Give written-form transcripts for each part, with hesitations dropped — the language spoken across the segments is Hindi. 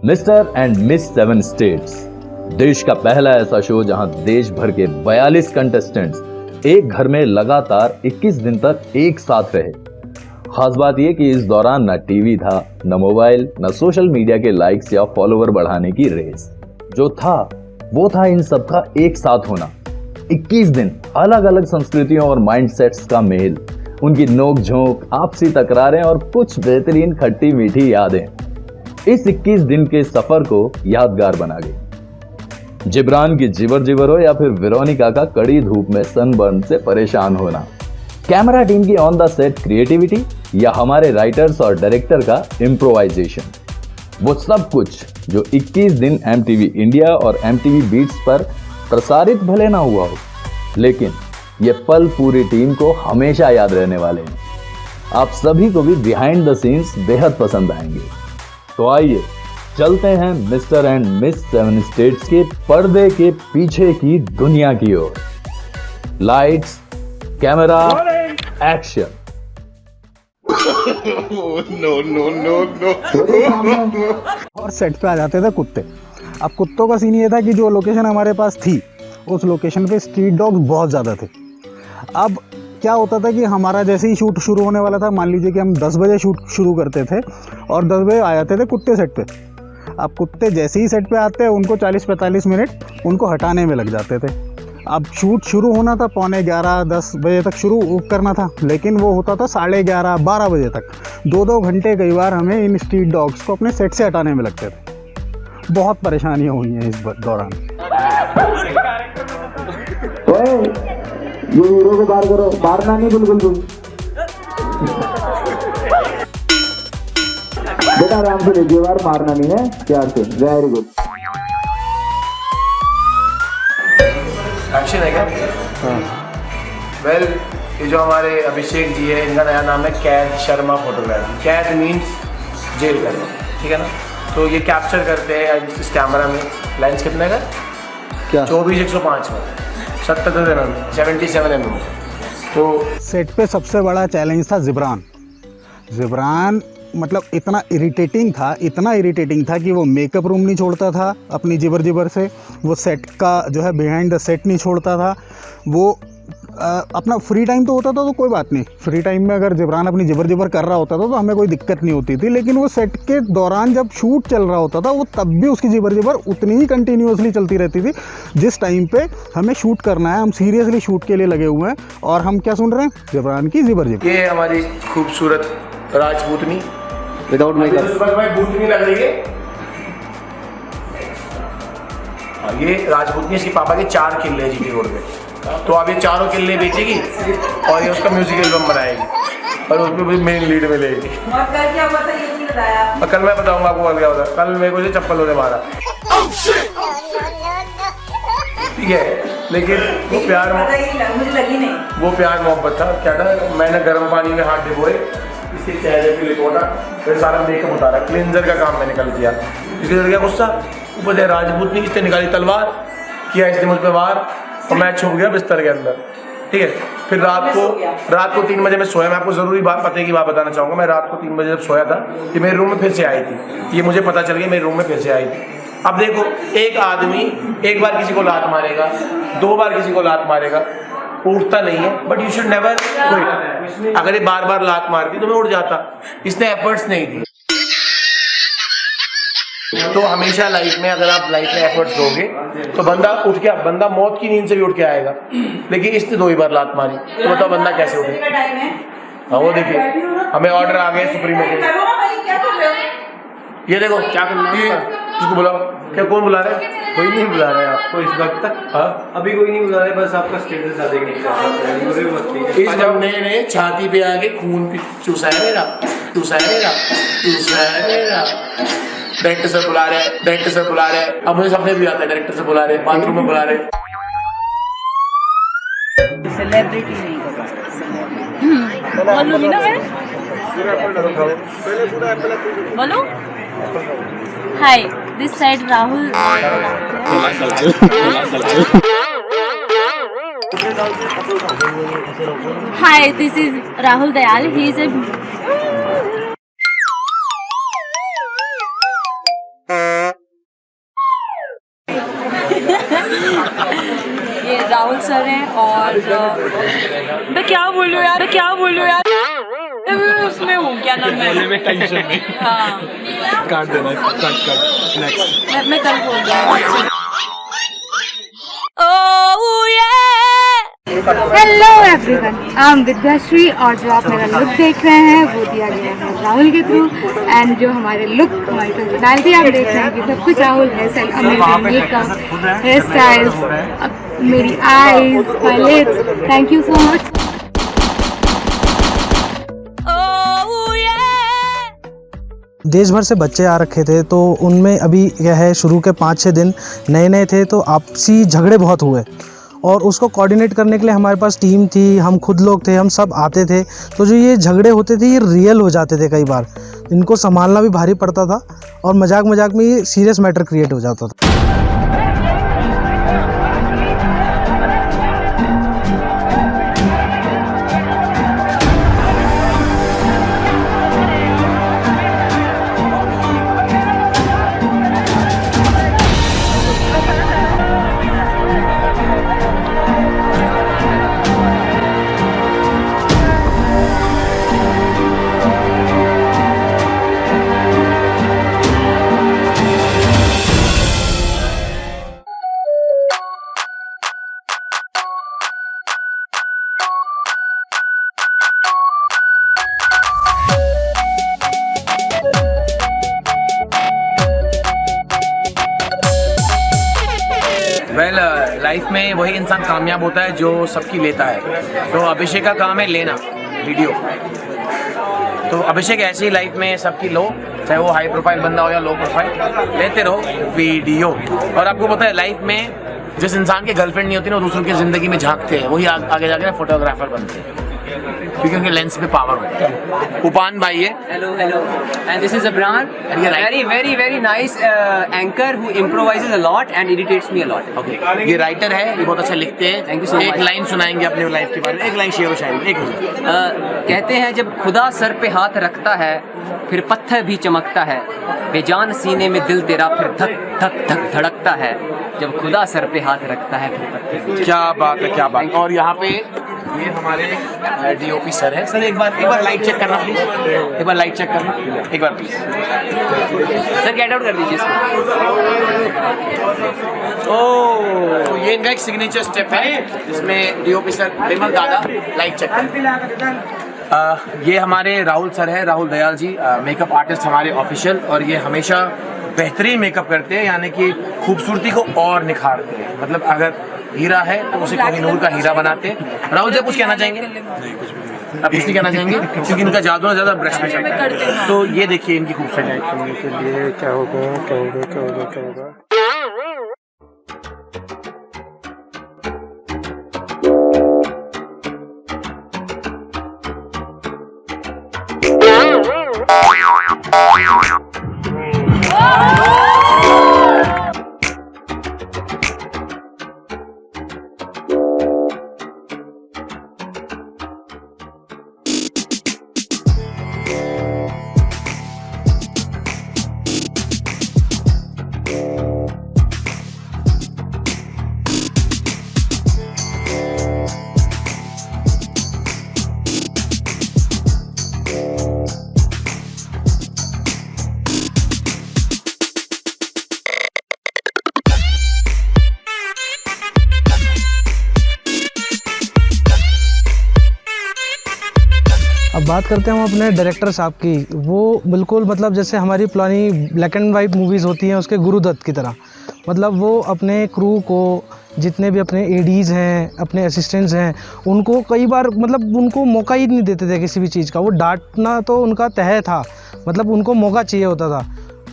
Mister and miss seven states देश का पहला ऐसा शो जहां देश भर के 42 कंटेस्टेंट्स एक घर में लगातार 21 दिन तक एक साथ रहे। खास बात यह कि इस दौरान न टीवी था, न मोबाइल, न सोशल मीडिया के लाइक्स या फॉलोवर बढ़ाने की रेस। जो था वो था इन सबका एक साथ होना। 21 दिन अलग अलग संस्कृतियों और माइंडसेट्स का मेल, उनकी नोक झोंक, आपसी तकरारें और कुछ बेहतरीन खट्टी मीठी यादें इस 21 दिन के सफर को यादगार बना गई। जिब्रान की जिवर जिवर हो या फिर वेरोनिका का कड़ी धूप में सनबर्न से परेशान होना, कैमरा टीम की ऑन द सेट क्रिएटिविटी या हमारे राइटर्स और डायरेक्टर का इम्प्रोवाइजेशन, वो सब कुछ जो 21 दिन MTV इंडिया और MTV बीट्स पर प्रसारित भले ना हुआ हो, लेकिन ये पल पूरी टीम को हमेशा याद रहने वाले हैं। आप सभी को भी बिहाइंड द सीन्स बेहद पसंद आएंगे। तो आइए चलते हैं mister and miss seven states के पर्दे के पीछे की दुनिया की ओर। Lights, camera, action. और सेट पे आ जाते थे कुत्ते। अब कुत्तों का सीन ये था कि जो लोकेशन हमारे पास थी उस लोकेशन पे स्ट्रीट डॉग्स बहुत ज़्यादा थे। अब क्या होता था कि हमारा जैसे ही शूट शुरू होने वाला था, मान लीजिए कि हम 10 बजे शूट शुरू करते थे और 10 बजे आ जाते थे कुत्ते सेट पे। अब कुत्ते जैसे ही सेट पे आते हैं उनको 40-45 मिनट उनको हटाने में लग जाते थे। अब शूट शुरू होना था 11:45-10 बजे तक शुरू करना था, लेकिन वो होता था 11:30-12 बजे तक। 2-2 घंटे कई बार हमें इन स्ट्रीट डॉग्स को अपने सेट से हटाने में लगते थे। बहुत परेशानियाँ हुई हैं इस दौरान। ये हीरो को बार करो, मारना नहीं बिल्कुल भी। बेटा आराम से लीजिए, बार मारना नहीं है, प्यार से। Very good. एक्शन है क्या? वेल, ये जो हमारे अभिषेक जी है, इनका नया नाम है कैद शर्मा फोटोग्राफी। कैद मीन्स जेल करना, ठीक है ना? तो ये कैप्चर करते हैं इस कैमरा में। लेंस कितने का? क्या? 24-105 का, 77 mm। तो सेट पे सबसे बड़ा चैलेंज था जिब्रान। मतलब इतना इरिटेटिंग था कि वो मेकअप रूम नहीं छोड़ता था अपनी जिबर से, वो सेट का जो है बिहाइंड द सेट नहीं छोड़ता था। वो अपना फ्री टाइम तो होता था तो कोई बात नहीं, फ्री टाइम में अगर जिब्रान अपनी जिबर कर रहा होता था तो हमें कोई दिक्कत नहीं होती थी, लेकिन वो सेट के दौरान जब शूट चल रहा होता था वो तब भी उसकी जिबर उतनी ही कंटिन्यूसली चलती रहती थी जिस टाइम पे हमें शूट करना है। हम सीरियसली शूट के लिए लगे हुए हैं और हम क्या सुन रहे हैं? जिब्रान की जिबर। ये हमारी खूबसूरत राजपूतनी विदाउट मेकअप भाई भूतनी लग रही है। ये राजपूतनी, इसके पापा के 4 किले हैं GT रोड पे। तो अब ये 4 किले बेचेगी और ये उसका म्यूजिक एल्बम बनाएगी और उसमें भी मेन लीड मिलेगी। कल मैं बताऊंगा आपको क्या होता है। कल मेरे को चप्पल से मारा, ठीक है, लेकिन वो प्यार मोहब्बत था। क्या था, मैंने गर्म पानी में हाथ डिबोए, इसके चेहरे पे लिपोटा, फिर सारा मेकअप उतारा, क्लींजर का काम मैंने कल किया। इसके अंदर क्या गुस्सा, ऊपर से राजपूत ने इसने निकाली तलवार, किया इसने मुझ पर वार और मैं छुप गया बिस्तर के अंदर, ठीक है। फिर रात को 3 बजे मैं सोया। मैं आपको जरूरी बात, पते की बात बताना चाहूँगा। मैं रात को 3 बजे जब सोया था, ये मेरे रूम में फिर से आई थी। ये मुझे पता चल गया मेरे रूम में फिर से आई थी। अब देखो, एक आदमी एक बार किसी को लात मारेगा, 2 बार किसी को लात मारेगा, उठता नहीं है, but you should never quit. अगर ये बार बार लात मारती तो मैं उठ जाता। इसने एफर्ट्स नहीं दिए। तो हमेशा लाइफ में, अगर आप लाइफ में एफर्ट्स दोगे तो बंदा मौत की नींद से भी उठ के आएगा। लेकिन इसने 2 ही बार लात मारी, तो बताओ बंदा कैसे उठे? हाँ, वो देखिए, हमें ऑर्डर आ गए सुप्रीमो के। ये देखो क्या करना है, इसको बुलाओ। क्या, कौन बुला रहा है? कोई नहीं बुला रहा है आपको इस वक्त तक। हाँ, अभी कोई नहीं बुला रहा है, बस आपका स्टेटस आ देखने इस बंदे ने छाती पे आके खून भी चूसा है मेरा। डायरेक्टर सर बुला रहे हैं। अब मुझे सपने भी आता है, डायरेक्टर से बुला रहे हैं, बाथरूम में बुला रहे हैं। सेलिब्रिटी नहीं बोलूंगी ना मैं। बोलो, hi, this side Rahul. Hi, this is Rahul Dayal. He is a Rahul sir हैं और मैं क्या बोलूँ यार मैं उसमें हूँ, क्या नाम है, हाँ काट देना, कट नेक्स्ट। मैं कल बोल रहा हूँ। Hello everyone, I am Vidyashree और जो आप मेरा लुक देख रहे हैं वो दिया गया है राहुल के थ्रू। एंड जो हमारे लुक, हमारी पर्सनैलिटी आप देख रहे हैं कि सब कुछ राहुल है। मेकअप, हेयर स्टाइल, मेरी eyes, my lips, thank you so much. देश भर से बच्चे आ रखे थे, तो उनमें अभी क्या है, शुरू के 5-6 दिन नए नए थे, तो आपसी झगड़े बहुत हुए और उसको कोऑर्डिनेट करने के लिए हमारे पास टीम थी, हम खुद लोग थे, हम सब आते थे। तो जो ये झगड़े होते थे ये रियल हो जाते थे कई बार, इनको संभालना भी भारी पड़ता था और मजाक मजाक में ये सीरियस मैटर क्रिएट हो जाता था। वेल लाइफ में वही इंसान कामयाब होता है जो सबकी लेता है। तो अभिषेक का काम है लेना वीडियो। तो अभिषेक ऐसी लाइफ में सबकी लो, चाहे वो हाई प्रोफाइल बंदा हो या लो प्रोफाइल, लेते रहो वीडियो। और आपको पता है लाइफ में जिस इंसान की गर्लफ्रेंड नहीं होती ना, वो दूसरों की जिंदगी में झांकते हैं, वही आगे जाके फोटोग्राफर बनते हैं, क्योंकि उनके लेंस पे पावर होता है। उपान भाई है। Hello, and this is Abran, very nice anchor who improvises a lot and irritates me a lot. Okay, ये राइटर है, ये बहुत अच्छा लिखते हैं। Thank you so एक much. लाइन सुनाएंगे अपने लाइफ के बारे में, एक लाइन शेर व शायरी, एक कहते हैं जब खुदा सर पे हाथ रखता है फिर पत्थर भी चमकता है, बेजान सीने में दिल तेरा फिर धक धक धक धड़कता है, जब खुदा सर पे हाथ रखता है फिर पत्थर भी। क्या बात है, क्या बात। और यहाँ पे ये हमारे डीओपी सर है। सर एक बार लाइट चेक करना प्लीज, एक बार लाइट चेक करना एक बार प्लीज। सर गेट आउट कर दीजिए इसको। तो ये इनका एक सिग्नेचर स्टेप है जिसमें डीओपी सर विमल दादा लाइट चेक कर। ये हमारे राहुल सर है, राहुल दयाल जी, मेकअप आर्टिस्ट हमारे ऑफिशियल, और ये हमेशा बेहतरीन मेकअप करते हैं, यानी कि खूबसूरती को और निखारते हैं। मतलब अगर हीरा है तो उसे कोहिनूर का हीरा बनाते हैं। राहुल जी कुछ कहना चाहेंगे? आप कुछ नहीं कहना चाहेंगे क्योंकि इनका जादू ना ज्यादा ब्रश में चलता है। तो ये देखिए इनकी खूबसूरती करने के लिए क्या होगा। अब बात करते हैं हम अपने डायरेक्टर साहब की। वो बिल्कुल मतलब जैसे हमारी पुरानी ब्लैक एंड वाइट मूवीज़ होती हैं उसके गुरुदत्त की तरह, मतलब वो अपने क्रू को, जितने भी अपने एडीज़ हैं, अपने असिस्टेंट्स हैं, उनको कई बार मतलब उनको मौका ही नहीं देते थे किसी भी चीज़ का। वो डांटना तो उनका तय था, मतलब उनको मौका चाहिए होता था,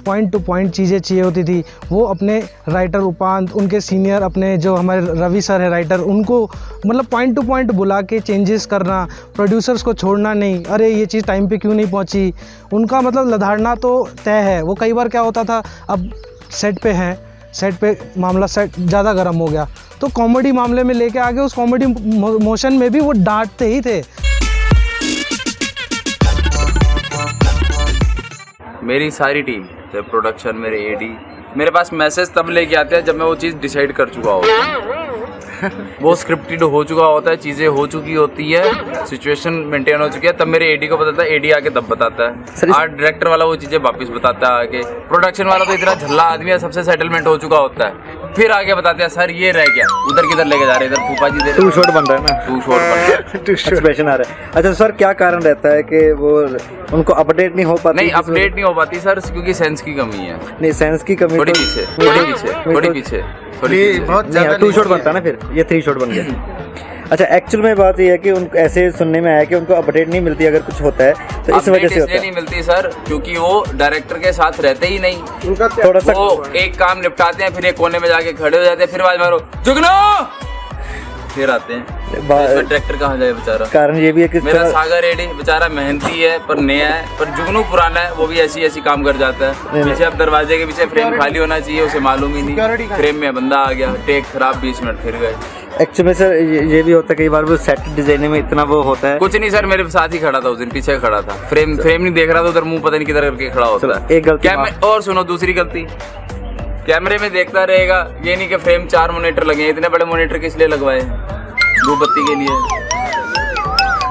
पॉइंट टू पॉइंट चीज़ें चाहिए होती थी। वो अपने राइटर उपांत, उनके सीनियर अपने जो हमारे रवि सर है राइटर, उनको मतलब पॉइंट टू पॉइंट बुला के चेंजेस करना, प्रोड्यूसर्स को छोड़ना नहीं, अरे ये चीज़ टाइम पे क्यों नहीं पहुंची, उनका मतलब लधाड़ना तो तय है। वो कई बार क्या होता था, अब सेट पे हैं, सेट पे मामला सेट ज़्यादा गर्म हो गया तो कॉमेडी मामले में लेके आगे उस कॉमेडी मोशन में भी वो डांटते ही थे। मेरी सारी टीम, जब प्रोडक्शन, मेरे एडी, मेरे पास मैसेज तब लेके आते हैं जब मैं वो चीज़ डिसाइड कर चुका हूँ। वो स्क्रिप्टेड हो चुका होता है, चीज़ें हो चुकी होती है, सिचुएशन मेंटेन हो चुकी है, तब मेरे एडी को बताता है, एडी आके तब बताता है। आर्ट डायरेक्टर वाला वो चीज़ें वापस बताता है आके। प्रोडक्शन वाला तो इतना झल्ला आदमी है, सबसे सेटलमेंट हो चुका होता है, फिर आगे बताते हैं सर ये रह गया, उधर किधर लेके जा रहे, इधर फूफा जी दे रहे, टू शॉट बन रहा है ना, टू शॉट बन रहा है, एक्सप्रेशन आ रहा है। अच्छा सर, क्या कारण रहता है कि वो उनको अपडेट नहीं हो पाती? नहीं अपडेट नहीं हो पाती सर, क्योंकि सेंस की कमी है। नहीं, सेंस की कमी थोड़ी पीछे, थोड़ी पीछे, थोड़ी पीछे, थोड़ी पीछे। बहुत ज्यादा टू शॉट बनता है ना, फिर ये 3 शॉट बन गया। अच्छा, एक्चुअल में बात ये है कि उनको ऐसे सुनने में आया कि उनको अपडेट नहीं मिलती अगर कुछ होता है, तो इस वजह से होता है। नहीं मिलती सर, क्योंकि वो डायरेक्टर के साथ रहते ही नहीं, उनका थोड़ा सा वो एक काम निपटाते हैं, फिर एक कोने में जाके खड़े हो जाते हैं, फिर आवाज मारो जुगनू, फिर आते हैं। डायरेक्टर कहाँ जाए बेचारा? कारण ये भी है कि मेरा सागर रेडी बेचारा मेहनती है पर नया है, पर जुगनू पुराना है, वो भी ऐसी काम कर जाता है। पीछे अब दरवाजे के पीछे फ्रेम खाली होना चाहिए, उसे मालूम ही नहीं, फ्रेम में बंदा आ गया, टेक खराब, 20 मिनट फिर गए। एक्चुअली में सर ये भी होता है कई बार वो सेट डिजाइनिंग में इतना वो होता है। कुछ नहीं सर, मेरे साथ ही खड़ा था उस दिन, पीछे खड़ा था, फ्रेम नहीं देख रहा था, उधर मुंह पता नहीं किधर करके खड़ा होता है। एक गलती और सुनो, दूसरी गलती, कैमरे में देखता रहेगा, ये नहीं कि फ्रेम 4 मॉनिटर लगे हैं, इतने बड़े मॉनिटर किस लिए लगवाए? धूप बत्ती के लिए।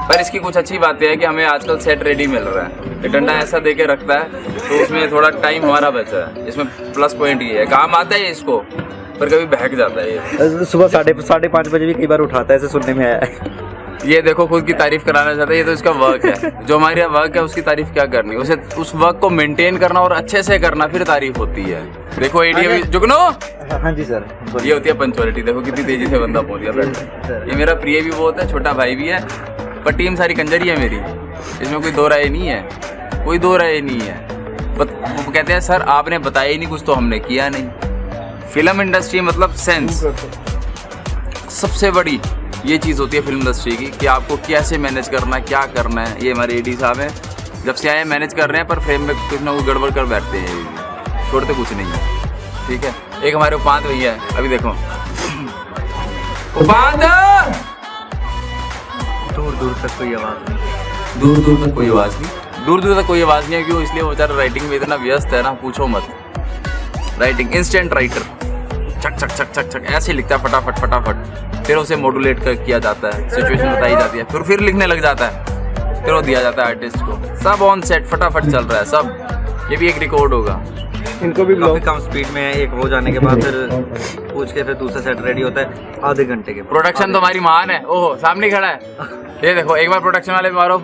पर इसकी कुछ अच्छी बातें हैं कि हमें आजकल सेट रेडी मिल रहा है, ये डंडा ऐसा दे के रखता है, तो उसमें थोड़ा टाइम हमारा बचा है, इसमें प्लस पॉइंट ये है, काम आता है इसको, पर कभी बहक जाता है ये। सुबह 5:30 बजे भी कई बार उठाता है, ऐसे सुनने में आया है। ये देखो, खुद की तारीफ कराना चाहता है, ये तो इसका वर्क है, जो हमारे यहाँ वर्क है उसकी तारीफ क्या करनी, उसे उस वर्क को मेंटेन करना और अच्छे से करना, फिर तारीफ होती है। देखो एडी जुगनो, हाँ जी सर, ये होती है पंचुअलिटी। देखो कितनी तेजी से बंदा पहुंच गया बैठा। ये मेरा प्रिय भी बहुत है, छोटा भाई भी है, पर टीम सारी कंजरी है मेरी, इसमें कोई दो राय नहीं है, कोई दो राय नहीं है। वो कहते हैं सर आपने बताया ही नहीं कुछ, तो हमने किया नहीं। फिल्म इंडस्ट्री मतलब सेंस, सबसे बड़ी ये चीज़ होती है फिल्म इंडस्ट्री की, कि आपको कैसे मैनेज करना है, क्या करना है। ये हमारे एडी साहब हैं, जब से आए मैनेज कर रहे हैं, पर फ्रेम में कुछ ना कुछ गड़बड़ कर बैठते हैं, छोड़ते कुछ नहीं है। ठीक है, एक हमारे उपांत भैया है, अभी देखो उपांत, दूर दूर तक कोई आवाज नहीं, दूर दूर तक कोई आवाज़ नहीं, दूर दूर तक कोई आवाज़ नहीं है। क्यों? इसलिए वो बेचारा राइटिंग में इतना व्यस्त है ना, पूछो मत। राइटिंग इंस्टेंट राइटर, छक छक छक छक छक ऐसे लिखता है, फटाफट फटाफट, फिर उसे मॉड्यूलेट कर किया जाता है, सिचुएशन बताई जाती है, फिर लिखने लग जाता है, फिर वो दिया जाता है आर्टिस्ट को। सब ऑन सेट फटाफट चल रहा है सब। ये भी एक रिकॉर्ड होगा। इनको भी काफी कम स्पीड में है, एक हो जाने के बाद फिर पूछ के फिर दूसरा सेट रेडी होता है आधे घंटे के। प्रोडक्शन तो हमारी महान है। ओहो, सामने खड़ा है, ये देखो, एक बार प्रोडक्शन वाले मारो,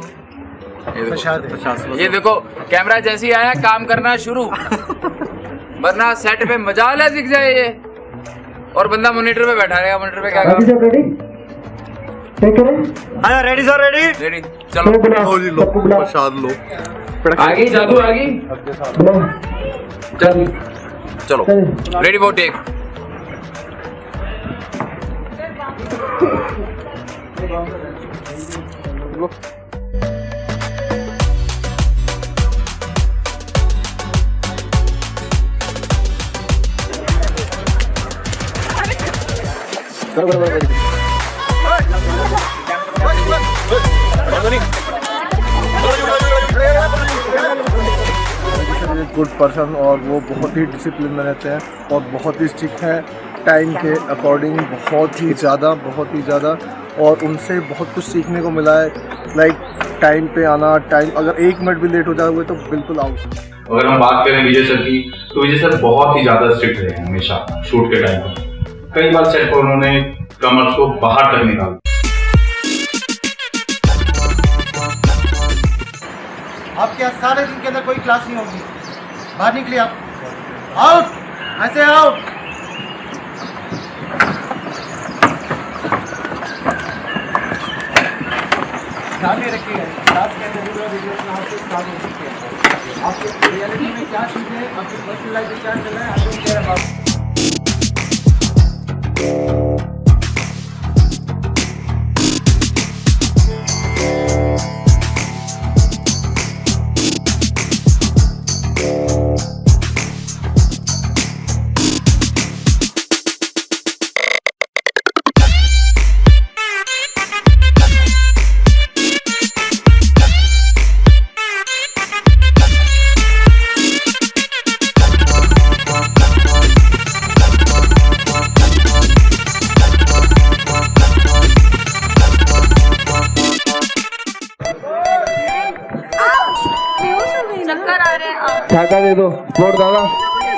ये देखो कैमरा जैसे ही आया काम करना शुरू, वरना सेट पे मजाल दिख जाए ये, और बंदा मॉनिटर पे बैठा रहेगा। मॉनिटर पे क्या रेडी सर, रेडी ठीक है। हाँ रेडी सर, रेडी रेडी, चलो लो प्रसाद लो, आगे जादू आगे, चल चलो ready for take. Good person, और वो बहुत ही डिसिप्लिन में रहते हैं और बहुत ही स्ट्रिक्ट हैं, टाइम के अकॉर्डिंग बहुत ही ज़्यादा, और उनसे बहुत कुछ सीखने को मिला है। लाइक टाइम पे आना, टाइम अगर 1 मिनट भी लेट हो जाओगे तो बिल्कुल आउट। अगर हम बात करें विजय सर की, तो विजय सर बहुत ही ज़्यादा स्ट्रिक्ट रहे हैं हमेशा शूट के टाइम पर। कई बार सेट पर उन्होंने कमर्स को बाहर तक निकाला। आपके यहाँ सारे दिन के अंदर कोई क्लास नहीं होगी, बाहर निकलिए आप, आउट, ऐसे आउट। ध्यान में रखिएगा, क्लास के अंदर वीडियो से स्टार्ट हो सकती है। आपकी रियलिटी में क्या चीज़ है, आपकी पर्सनल लाइफ में क्या चल रहा है, आपको क्या है।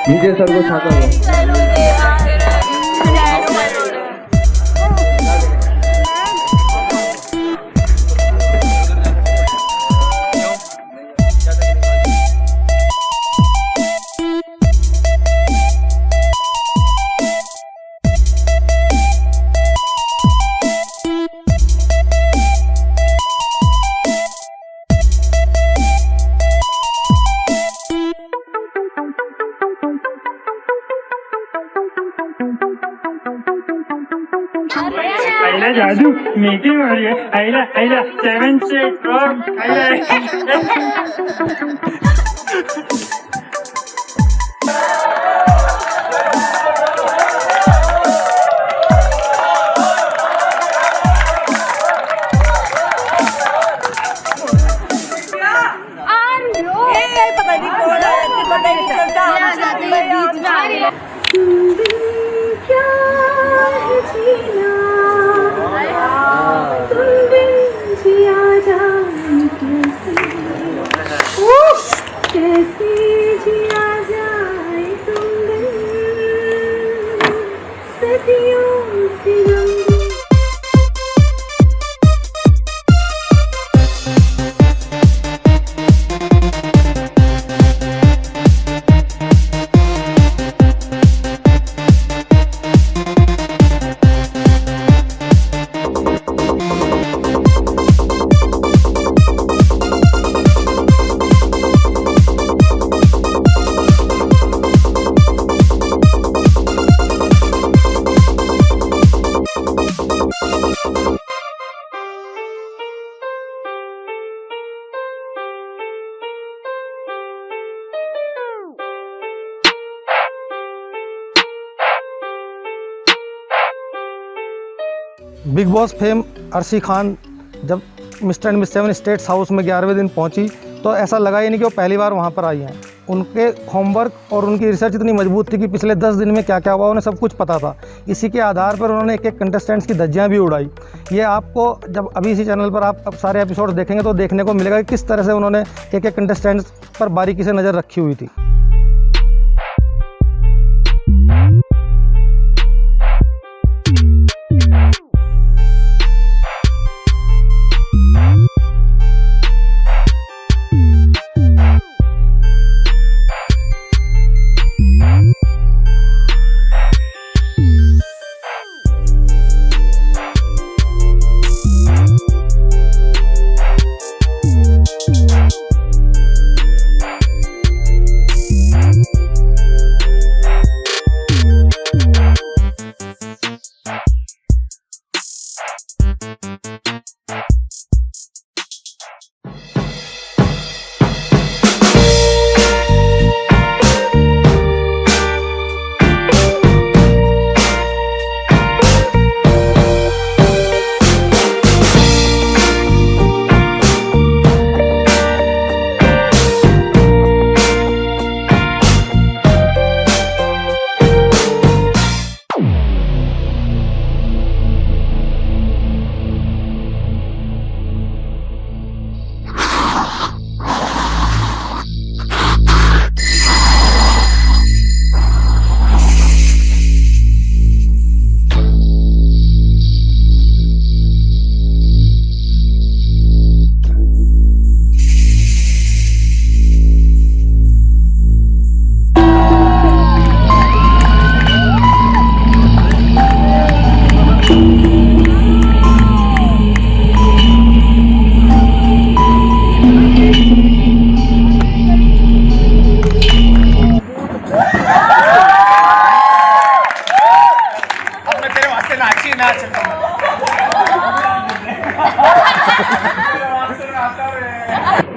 विजय सर को छाता हुआ आइला जादू मीटिंग हो रही है। आइला आइला 7 से पता नहीं कौन आया, पता नहीं चलता। कैसे जिया जाए तुम सदियों से बिग बॉस फेम अर्शी खान जब mister and miss 7 states house में 11वें दिन पहुंची तो ऐसा लगा ही नहीं कि वो पहली बार वहां पर आई हैं। उनके होमवर्क और उनकी रिसर्च इतनी मजबूत थी कि पिछले 10 दिन में क्या क्या हुआ उन्हें सब कुछ पता था। इसी के आधार पर उन्होंने एक एक कंटेस्टेंट्स की धज्जियां भी उड़ाई। ये आपको जब अभी इसी चैनल पर आप सारे एपिसोड्स देखेंगे तो देखने को मिलेगा कि किस तरह से उन्होंने एक एक कंटेस्टेंट्स पर बारीकी से नज़र रखी हुई थी।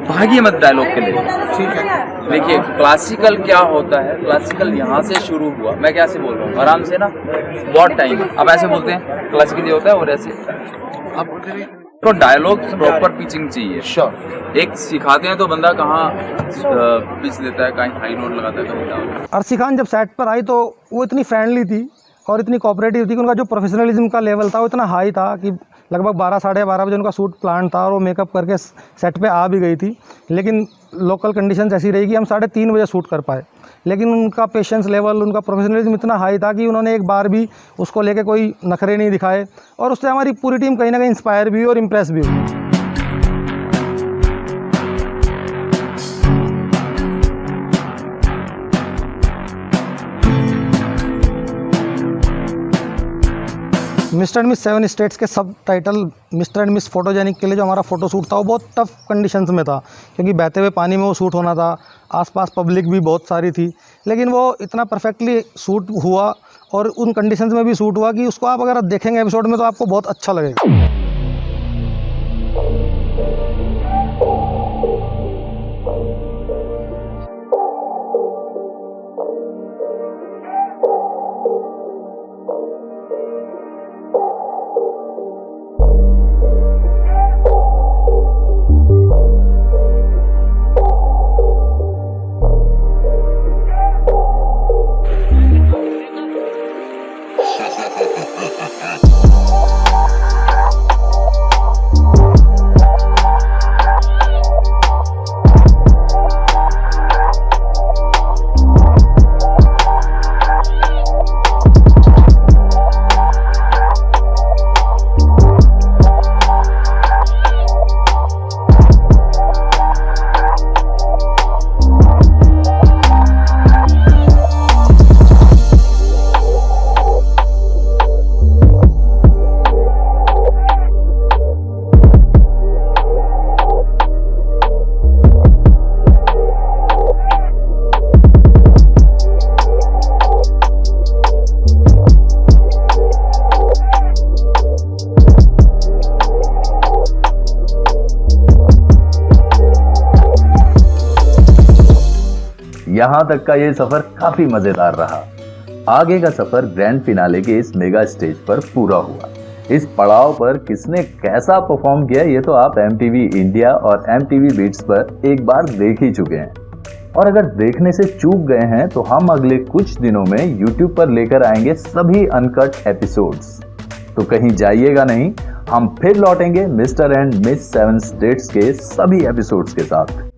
भागिए मत डायलॉग के लिए, ठीक है। देखिए क्लासिकल क्या होता है, क्लासिकल यहाँ से शुरू हुआ। मैं क्या से बोल रहा हूँ आराम से ना, बहुत टाइम। अब ऐसे बोलते हैं क्लासिकल ये होता है और ऐसे अब तो डायलॉग प्रॉपर पिचिंग चाहिए। श्योर एक सिखाते हैं तो बंदा कहाँ पिच देता है, कहीं हाई नोट लगाता है, कहीं डाउन। अर्शी खान जब सेट पर आई तो वो इतनी फ्रेंडली थी और इतनी कोऑपरेटिव थी कि उनका जो प्रोफेशनलिज्म का लेवल था वो इतना हाई था कि लगभग 12 साढ़े 12 बजे उनका शूट प्लान था और वो मेकअप करके सेट पे आ भी गई थी। लेकिन लोकल कंडीशंस ऐसी रही कि हम 3:30 बजे शूट कर पाए। लेकिन उनका पेशेंस लेवल, उनका प्रोफेशनलिज्म इतना हाई था कि उन्होंने एक बार भी उसको लेके कोई नखरे नहीं दिखाए, और उससे हमारी पूरी टीम कहीं ना कहीं इंस्पायर भी हुई और इम्प्रेस भी हुई। मिस्टर एंड मिस 7 स्टेट्स के सब title mister and miss photogenic के लिए जो हमारा फ़ोटो शूट था वो बहुत टफ कंडीशंस में था, क्योंकि बहते हुए पानी में वो शूट होना था, आसपास पब्लिक भी बहुत सारी थी, लेकिन वो इतना परफेक्टली शूट हुआ और उन कंडीशंस में भी शूट हुआ कि उसको आप अगर देखेंगे एपिसोड में तो आपको बहुत अच्छा लगेगा। यहाँ तक का ये सफर काफी मजेदार रहा। आगे का सफर ग्रैंड फिनाले के इस मेगा स्टेज पर पूरा हुआ। इस पड़ाव पर किसने कैसा परफॉर्म किया ये तो आप MTV इंडिया और MTV बीट्स पर एक बार देख ही चुके हैं, और अगर देखने से चूक गए हैं तो हम अगले कुछ दिनों में YouTube पर लेकर आएंगे सभी अनकट एपिसोड्स। तो कहीं जाइएगा नहीं, हम फिर लौटेंगे मिस्टर एंड मिस 7 स्टेट्स के सभी एपिसोड्स के साथ।